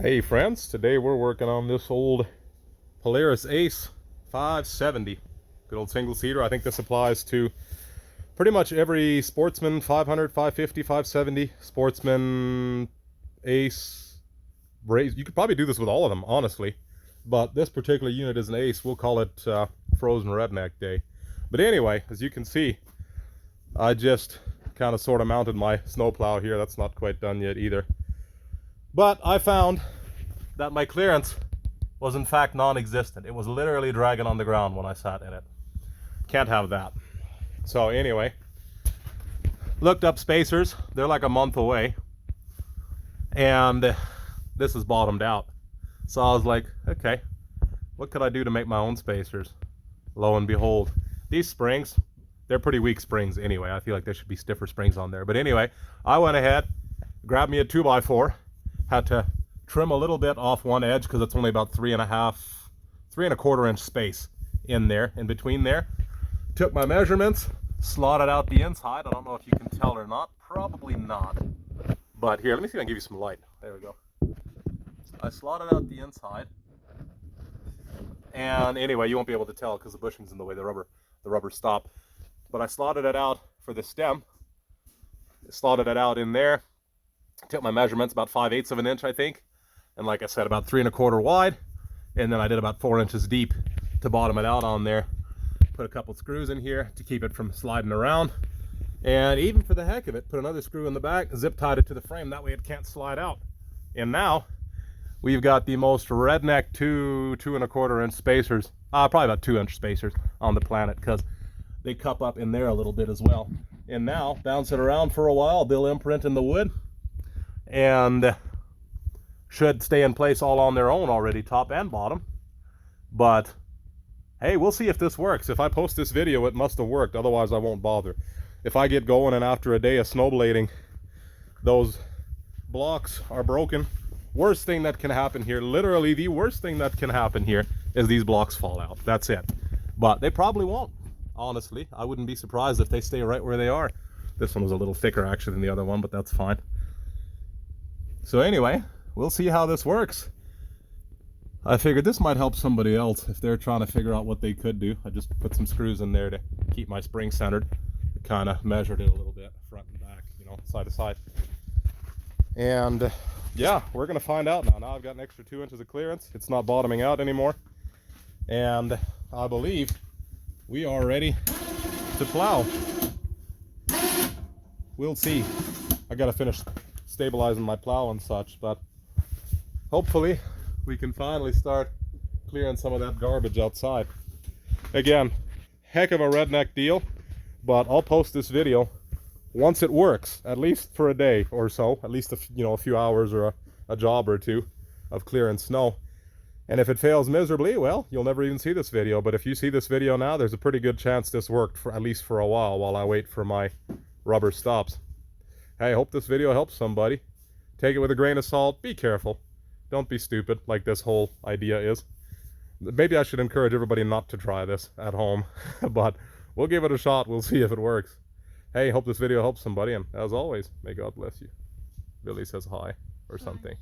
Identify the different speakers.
Speaker 1: Hey friends, today we're working on this old Polaris Ace 570. Good old single seater. I think this applies to pretty much every Sportsman 500, 550, 570, Sportsman Ace. You could probably do this with all of them, honestly. But this particular unit is an Ace. We'll call it Frozen Redneck Day. But anyway, as you can see, I just kind of sort of mounted my snowplow here. That's not quite done yet either. But I found that my clearance was in fact non-existent. It was literally dragging on the ground when I sat in it. Can't have that. So anyway, looked up spacers. They're like a month away. And this is bottomed out. So I was like, okay, what could I do to make my own spacers? Lo and behold, these springs, they're pretty weak springs anyway. I feel like there should be stiffer springs on there. But anyway, I went ahead, grabbed me a 2x4, had to trim a little bit off one edge because it's only about 3.25 inch space in there, in between there. Took my measurements, slotted out the inside. I don't know if you can tell or not, probably not. But here, let me see if I can give you some light. There we go. I slotted out the inside. And anyway, you won't be able to tell because the bushing's in the way, the rubber stop. But I slotted it out for the stem. Slotted it out in there. Took my measurements, about 5/8 of an inch, I think. And like I said, about 3.25 wide. And then I did about 4 inches deep to bottom it out on there. Put a couple screws in here to keep it from sliding around. And even for the heck of it, put another screw in the back, zip tied it to the frame. That way it can't slide out. And now we've got the most redneck 2.25 inch spacers, probably about 2 inch spacers on the planet, because they cup up in there a little bit as well. And now bounce it around for a while, they'll imprint in the wood and should stay in place all on their own already, top and bottom. But hey, we'll see if this works. If I post this video, it must have worked, otherwise I won't bother. If I get going and after a day of snowblading those blocks are broken, worst thing that can happen here, literally the worst thing that can happen here, is these blocks fall out. That's it. But they probably won't, honestly. I wouldn't be surprised if they stay right where they are. This one was a little thicker actually than the other one, but that's fine. So anyway, we'll see how this works. I figured this might help somebody else if they're trying to figure out what they could do. I just put some screws in there to keep my spring centered. Kind of measured it a little bit, front and back, you know, side to side. And yeah, we're gonna find out now. Now I've got an extra 2 inches of clearance. It's not bottoming out anymore. And I believe we are ready to plow. We'll see. I gotta finish stabilizing my plow and such, but hopefully we can finally start clearing some of that garbage outside. Again, heck of a redneck deal, but I'll post this video once it works, at least for a day or so, at least a few hours or a job or two of clearing snow. And if it fails miserably, well, you'll never even see this video. But if you see this video now, there's a pretty good chance this worked for at least for a while I wait for my rubber stops. Hey, I hope this video helps somebody. Take it with a grain of salt. Be careful. Don't be stupid like this whole idea is. Maybe I should encourage everybody not to try this at home. But we'll give it a shot. We'll see if it works. Hey, hope this video helps somebody. And as always, may God bless you. Billy says hi or something.